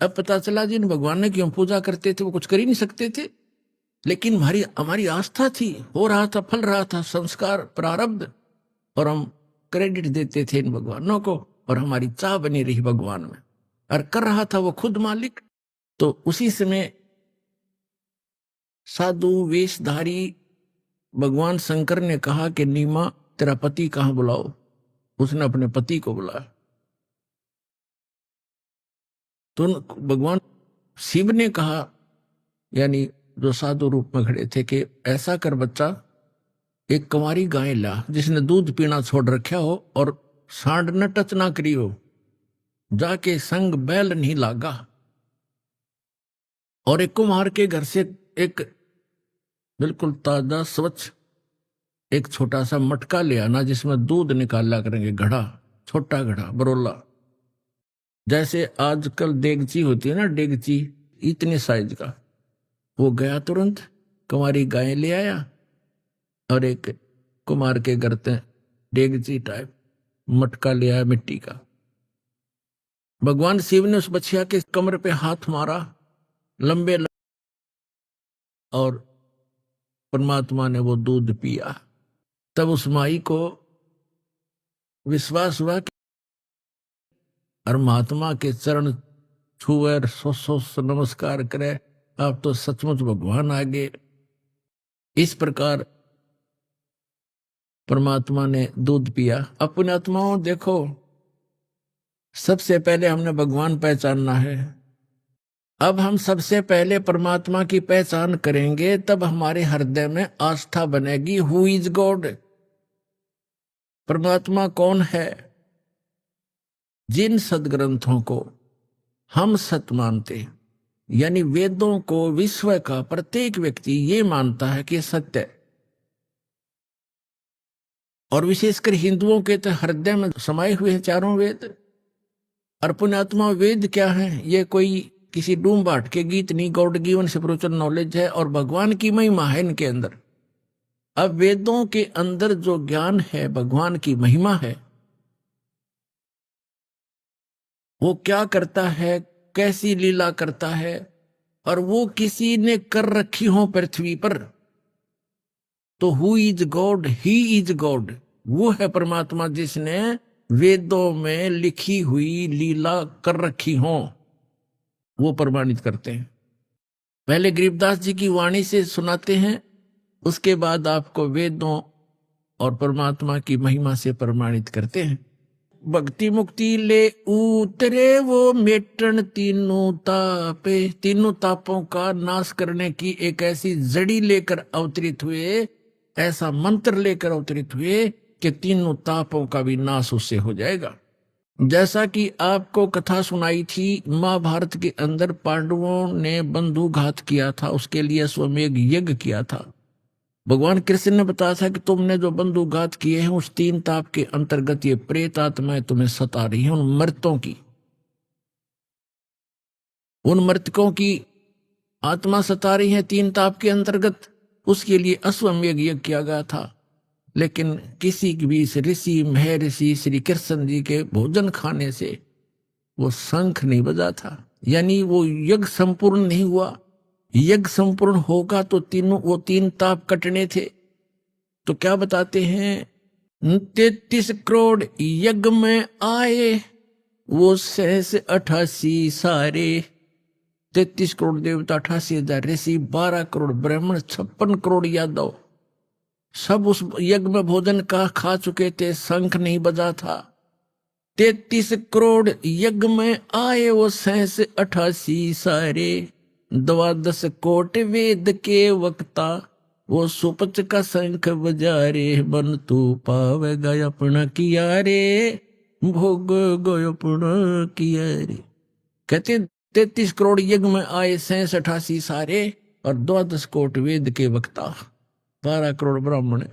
अब पता चला जिन भगवान ने की हम पूजा करते थे वो कुछ कर ही नहीं सकते थे, लेकिन हमारी आस्था थी, हो रहा था, फल रहा था संस्कार प्रारब्ध, और हम क्रेडिट देते थे इन भगवानों को, और हमारी चाह बनी रही भगवान में, और कर रहा था वो खुद मालिक। तो उसी समय साधु वेशधारी भगवान शंकर ने कहा कि नीमा तेरा पति कहां, बुलाओ। उसने अपने पति को बुलाया। तो भगवान शिव ने कहा, यानी जो साधु रूप में खड़े थे, कि ऐसा कर बच्चा, एक कुंवारी गाय ला जिसने दूध पीना छोड़ रखा हो और सांड न टच ना करी हो, जाके संग बैल नहीं लागा, और एक कुम्हार के घर से एक बिल्कुल ताजा स्वच्छ एक छोटा सा मटका ले आना जिसमें दूध निकाला करेंगे, घड़ा, छोटा घड़ा, बरोला, जैसे आजकल देगची होती है ना, डेगची इतने साइज का। वो गया तुरंत, कुंवारी गाय ले आया, और एक कुमार के घर से डेगची टाइप मटका ले आया मिट्टी का। भगवान शिव ने उस बछिया के कमर पे हाथ मारा, लंबे और परमात्मा ने वो दूध पिया। तब उस माई को विश्वास हुआ कि और महात्मा के चरण छुए, सो नमस्कार करे, आप तो सचमुच भगवान आ गए। इस प्रकार परमात्मा ने दूध पिया। अपने आत्माओं देखो, सबसे पहले हमने भगवान पहचानना है। अब हम सबसे पहले परमात्मा की पहचान करेंगे, तब हमारे हृदय में आस्था बनेगी। हु इज गॉड, परमात्मा कौन है। जिन सदग्रंथों को हम सत्य मानते, यानी वेदों को विश्व का प्रत्येक व्यक्ति ये मानता है कि सत्य है, और विशेषकर हिंदुओं के तो हृदय में समाये हुए हैं चारों वेद। और पुण्यात्मा वेद क्या है, ये कोई किसी डूम बाट के गीत नहीं, गॉड गिवन स्पिरिचुअल नॉलेज है, और भगवान की महिमा है इनके अंदर। अब वेदों के अंदर जो ज्ञान है, भगवान की महिमा है, वो क्या करता है, कैसी लीला करता है, और वो किसी ने कर रखी हो पृथ्वी पर, तो who is God, he is God, वो है परमात्मा जिसने वेदों में लिखी हुई लीला कर रखी हो, वो प्रमाणित करते हैं। पहले गरीबदास जी की वाणी से सुनाते हैं, उसके बाद आपको वेदों और परमात्मा की महिमा से प्रमाणित करते हैं। भक्ति मुक्ति ले उतरे वो मेटन तीनों तापे, तीनों तापों का नाश करने की एक ऐसी जड़ी लेकर अवतरित हुए, ऐसा मंत्र लेकर अवतरित हुए कि तीनों तापों का भी नाश उससे हो जाएगा। जैसा कि आपको कथा सुनाई थी, महाभारत के अंदर पांडवों ने बंधुघात किया था, उसके लिए अश्वमेध यज्ञ किया था। भगवान कृष्ण ने बताया था कि तुमने जो बंधुघात किए हैं उस तीन ताप के अंतर्गत ये प्रेत आत्माएं तुम्हें सता रही हैं, उन मृतों की, उन मृतकों की आत्मा सता रही है तीन ताप के अंतर्गत। उसके लिए अश्वमेध यज्ञ किया गया था, लेकिन किसी भी ऋषि महर्षि श्री कृष्ण जी के भोजन खाने से वो शंख नहीं बजा था, यानी वो यज्ञ संपूर्ण नहीं हुआ। यज्ञ संपूर्ण होगा तो वो तीन ताप कटने थे। तो क्या बताते हैं, 33 करोड़ यज्ञ में आए वो 88 सारे, 33 करोड़ देवता, 88,000 ऋषि, 12 करोड़ ब्राह्मण, 56 करोड़ यादव, सब उस यज्ञ में भोजन का खा चुके थे, शंख नहीं बजा था। 33 करोड़ यज्ञ में आए वो 88 सारे, 12 कोट वेद के वक्ता, वो सुपच का शंख बजा रे, बन तू पावेगा अपना किया रे, भोग गयो अपना किया रे। कहते 33 करोड़ यज्ञ में आए 88 सारे, और 12 कोट वेद के वक्ता, 12 करोड़ ब्राह्मण,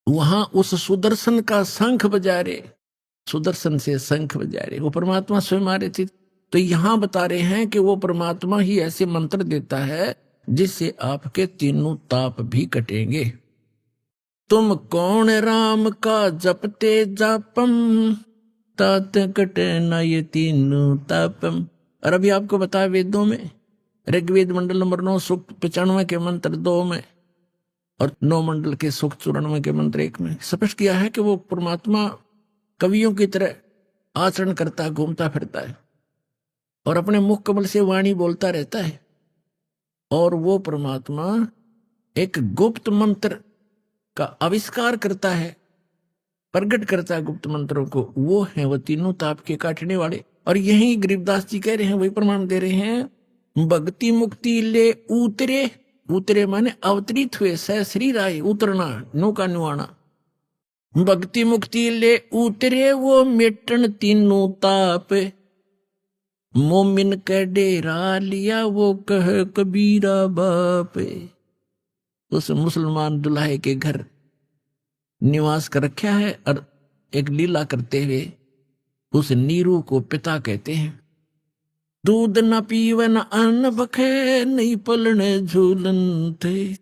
वहां उस सुदर्शन का शंख बजा रहे, सुदर्शन से शंख बजा रहे, वो परमात्मा स्वयं आ रहे थे। तो यहां बता रहे हैं कि वो परमात्मा ही ऐसे मंत्र देता है जिससे आपके तीनों ताप भी कटेंगे। तुम कौन राम का जपते जापम, तात कटे न ये तीनों तापम। और अभी आपको बताया वेदों में ऋग्वेद मंडल नंबर 9 सूक्त 95 के मंत्र 2 में और 9 मंडल के सूक्त 94 के मंत्र 1 में स्पष्ट किया है कि वो परमात्मा कवियों की तरह आचरण करता है, घूमता फिरता है और अपने मुख कमल से वाणी बोलता रहता है। और वो परमात्मा एक गुप्त मंत्र का आविष्कार करता है, प्रकट करता है गुप्त मंत्रों को। वो है वो तीनों ताप के काटने वाले। और यही गरीबदास जी कह रहे हैं, वही प्रमाण दे रहे हैं। भक्ति मुक्ति ले उतरे, उतरे माने अवतरित हुए, सहश्रीर आए, उतरना, नौका नुआना। भक्ति मुक्ति ले उतरे वो मिटन तीनों ताप, मोमिन के डेरा लिया वो कह कबीरा बाप। उस मुसलमान दुल्हे के घर निवास कर रखा है और एक लीला करते हुए उस नीरू को पिता कहते हैं। दूध न पीवे न अन्न बखे, नहीं पलने झूलन थे,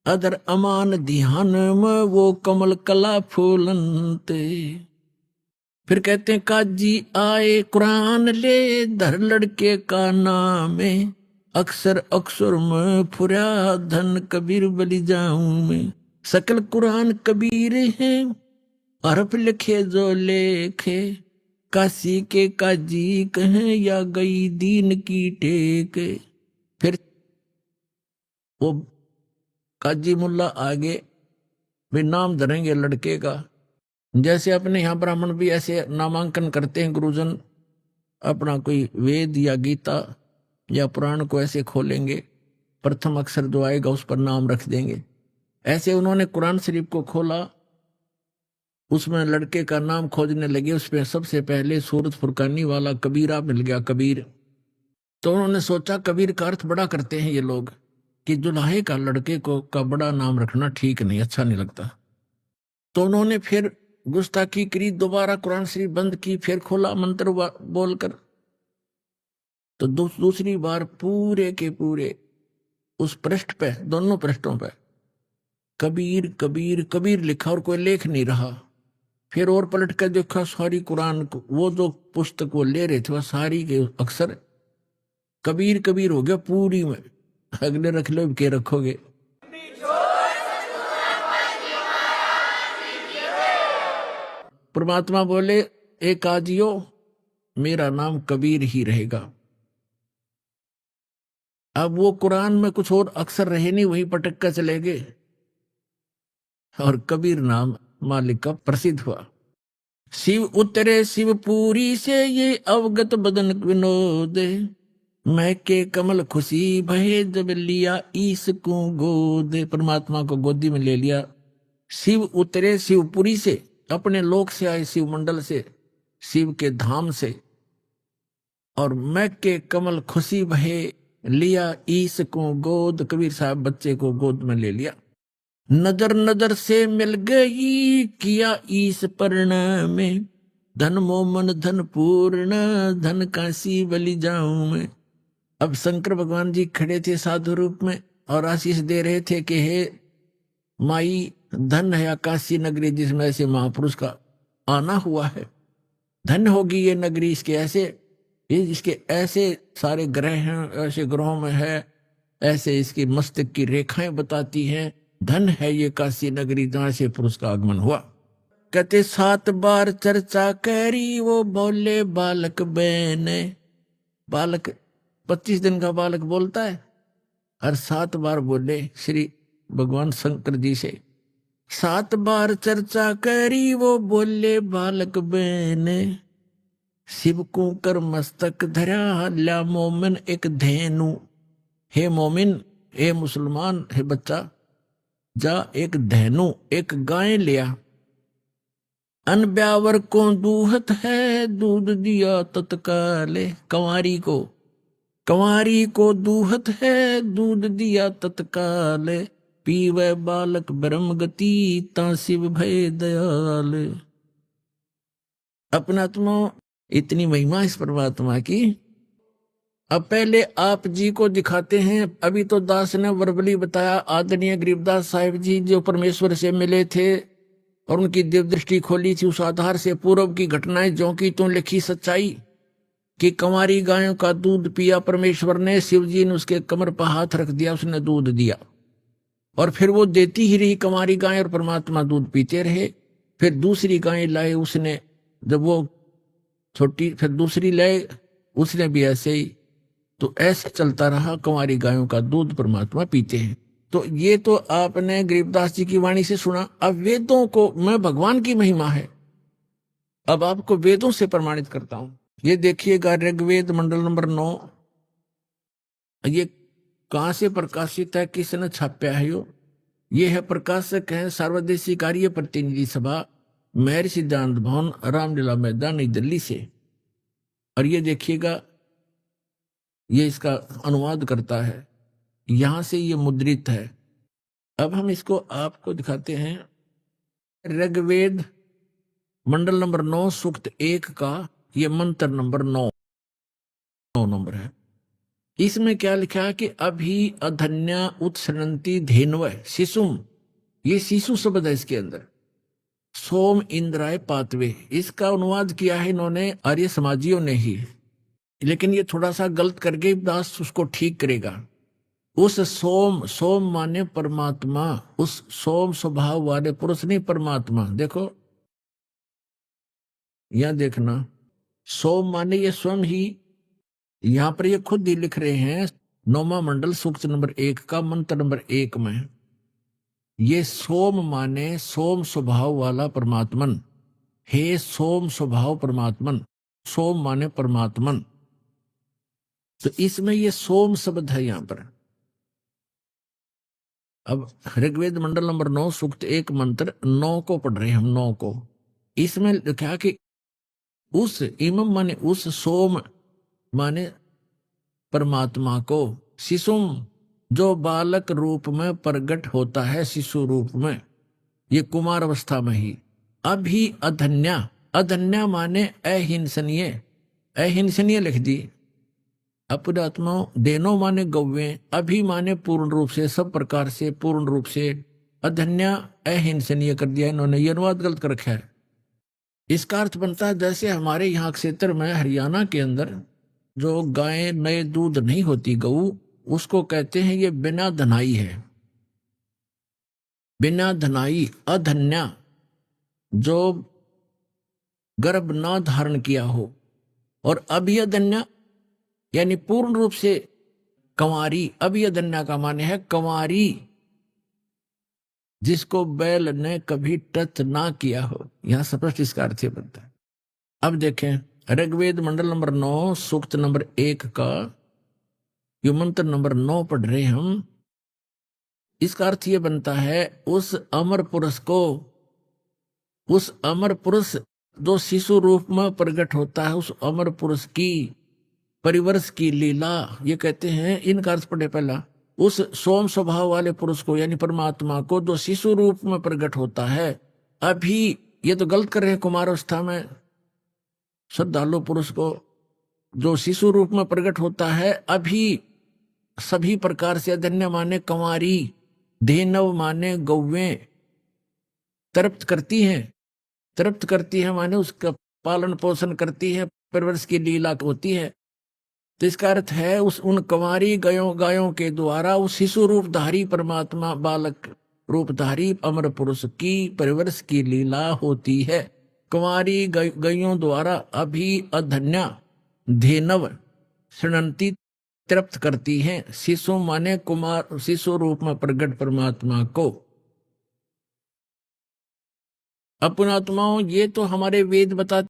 अदर अमान ध्यान में वो कमल कला फूलन थे। फिर कहते हैं काजी आए कुरान ले, धर लड़के का नाम है, अक्सर अक्सर में फुरा धन कबीर बलि जाऊं मैं। सकल कुरान कबीर है, हरफ लिखे जो लेखे, काशी के काजी कहें या गई दीन की टेक। फिर वो काजी मुल्ला आगे भी नाम धरेंगे लड़के का। जैसे अपने यहाँ ब्राह्मण भी ऐसे नामांकन करते हैं, गुरुजन अपना कोई वेद या गीता या पुराण को ऐसे खोलेंगे, प्रथम अक्षर जो आएगा उस पर नाम रख देंगे। ऐसे उन्होंने कुरान शरीफ को खोला, उसमें लड़के का नाम खोजने लगे, उसमें सबसे पहले सूरत फुरकानी वाला कबीरा मिल गया, कबीर। तो उन्होंने सोचा कबीर का अर्थ बड़ा करते हैं ये लोग कि दुल्हे का लड़के को का बड़ा नाम रखना ठीक नहीं, अच्छा नहीं लगता। तो उन्होंने फिर गुस्ताखी करी, दोबारा कुरान शरीफ बंद की, फिर खोला मंत्र बोलकर। तो दूसरी बार पूरे के पूरे उस पृष्ठ पे, दोनों पृष्ठों पे कबीर कबीर कबीर लिखा और कोई लेख नहीं रहा। फिर और पलट कर देखा सारी कुरान को, वो जो पुस्तक वो ले रहे थे वह सारी के अक्षर कबीर कबीर हो गया पूरी में। अगले रख लो के रखोगे। परमात्मा बोले एक आजियो मेरा नाम कबीर ही रहेगा। अब वो कुरान में कुछ और अक्षर रहे नहीं, वही पटक कर चले गए और कबीर नाम मालिक का प्रसिद्ध हुआ। शिव उतरे शिवपुरी से ये अवगत बदन विनोद, मैं के कमल खुशी भये जब लिया ईस को गोद। परमात्मा को गोदी में ले लिया। शिव उतरे शिवपुरी से, अपने लोक से आए, शिव मंडल से, शिव के धाम से। और मैं के कमल खुशी भये लिया ईस को गोद, कबीर साहब बच्चे को गोद में ले लिया। नजर नजर से मिल गई किया ईस पर्ण में, धन मोमन धन पूर्ण धन काशी बलि जाऊं मैं। अब शंकर भगवान जी खड़े थे साधु रूप में और आशीष दे रहे थे कि हे माई, धन है काशी नगरी जिसमें ऐसे महापुरुष का आना हुआ है, धन होगी ये नगरी, इसके ऐसे सारे ग्रह हैं, ऐसे ग्रहों में है, ऐसे इसकी मस्तक की रेखाएं बताती हैं, धन है ये काशी नगरी जहां से पुरुष का आगमन हुआ। कहते 7 बार चर्चा करी वो बोले बालक बहने। बालक 25 दिन का बालक बोलता है और 7 बार बोले श्री भगवान शंकर जी से। 7 बार चर्चा करी वो बोले बालक बहने, शिव को कर मस्तक धरा ल्या मोमिन एक धेनु। हे मोमिन, हे मुसलमान, हे बच्चा, जा एक धेनु, एक गाय लिया, अन ब्यावर को दूहत है दूध दिया तत्काले। कंवारी को दूहत है दूध दिया तत्काले, पीवे बालक ब्रह्म गति ता शिव भय दयाल। अपनात्मा इतनी महिमा इस परमात्मा की। अब पहले आप जी को दिखाते हैं। अभी तो दास ने वर्बली बताया, आदरणीय गरीबदास साहिब जी जो परमेश्वर से मिले थे और उनकी दिव्य दृष्टि खोली थी। उस आधार से पूर्व की घटनाएं ज्यों की त्यों लिखी सच्चाई कि कंवारी गायों का दूध पिया परमेश्वर ने, शिव जी ने उसके कमर पर हाथ रख दिया, उसने दूध दिया और फिर वो देती ही रही कंवारी गाय और परमात्मा दूध पीते रहे। फिर दूसरी गाय लाए उसने, जब वो छोटी, फिर दूसरी लाए उसने भी ऐसे ही। तो ऐसे चलता रहा, कंवारी गायों का दूध परमात्मा पीते हैं। तो ये तो आपने गरीबदास जी की वाणी से सुना। अब वेदों को मैं भगवान की महिमा है, अब आपको वेदों से प्रमाणित करता हूं। ये देखिएगा ऋग्वेद मंडल नंबर 9, ये कहां से प्रकाशित है, किसने छापा है? ये है प्रकाशक है सर्वदेशी कार्य प्रतिनिधि सभा, महर्षि सिद्धांत भवन, रामलीला मैदान, नई दिल्ली से। और ये देखिएगा, ये इसका अनुवाद करता है, यहां से ये मुद्रित है। अब हम इसको आपको दिखाते हैं। ऋग्वेद मंडल नंबर 9 सूक्त 1 का ये मंत्र नंबर 9 नंबर है। इसमें क्या लिखा है कि अभी अधन्या उत्सरंती धेनव शिशुम, ये शिशु शब्द है इसके अंदर। सोम इंद्राय पातवे, इसका अनुवाद किया है इन्होंने आर्य समाजियों ने ही, लेकिन ये थोड़ा सा गलत करके दास उसको ठीक करेगा। उस सोम, सोम माने परमात्मा, उस सोम स्वभाव वाले पुरुष नहीं परमात्मा। देखो यहां देखना, सोम माने ये स्वयं ही, यहां पर ये खुद ही लिख रहे हैं 9वां मंडल सूक्त नंबर 1 का मंत्र नंबर 1 में। ये सोम माने सोम स्वभाव वाला परमात्मन, हे सोम स्वभाव परमात्मन, सोम माने परमात्मन। तो इसमें ये सोम शब्द है यहां पर। अब ऋग्वेद मंडल नंबर 9 सूक्त 1 मंत्र 9 को पढ़ रहे हैं हम, 9 को। इसमें लिखा कि उस इमम माने उस, सोम माने परमात्मा को, शिशुम जो बालक रूप में प्रकट होता है, शिशु रूप में, ये कुमार अवस्था में ही। अभी अधन्या, अधन्या माने अहिंसनीय, अहिंसनीय लिख दी। अपरात्मा देनो माने गौवे, अभी माने पूर्ण रूप से, सब प्रकार से, पूर्ण रूप से। अधन्या अहिंसनीय कर दिया इन्होंने, ये अनुवाद गलत कर रखा है। इसका अर्थ बनता है जैसे हमारे यहाँ क्षेत्र में हरियाणा के अंदर जो गाय नए दूध नहीं होती गऊ, उसको कहते हैं ये बिना धनाई है, बिना धनाई। अधन्या जो गर्भ ना धारण किया हो, और अभिअधन्या यानी पूर्ण रूप से कंवारी। अभिअधन्या का माने है कंवारी, जिसको बैल ने कभी टच ना किया हो। यहां स्पष्ट इसका अर्थ बनता है। अब देखें ऋग्वेद मंडल नंबर 9 सूक्त नंबर 1 का यो मंत्र नंबर 9 पढ़ रहे हम। इसका अर्थ यह बनता है, उस अमर पुरुष को, उस अमर पुरुष जो शिशु रूप में प्रकट होता है, उस अमर पुरुष की परिवर्ष की लीला, ये कहते हैं। इनका अर्थ पढ़े पहला, उस सोम स्वभाव वाले पुरुष को यानी परमात्मा को जो शिशु रूप में प्रकट होता है। अभी ये तो गलत कर रहे हैं, कुमार अवस्था में श्रद्धालु पुरुष को जो शिशु रूप में प्रकट होता है, अभी सभी प्रकार से। अधन्य माने कंवारी, धेनव माने गौवें, तृप्त करती हैं, तृप्त करती है माने उसका पालन पोषण करती है, परवरिश की लीला होती है। तो इसका अर्थ है उस उन कंवारी गायों के द्वारा उस शिशु रूपधारी परमात्मा, बालक रूपधारी अमर पुरुष की परवरिश की लीला होती है। कंवारी गायों द्वारा अभी अधन्या धेनव शृणंती तृप्त करती हैं, शिशु माने कुमार, शिशु रूप में प्रकट परमात्मा को। अपनात्माओं, ये तो हमारे वेद बताते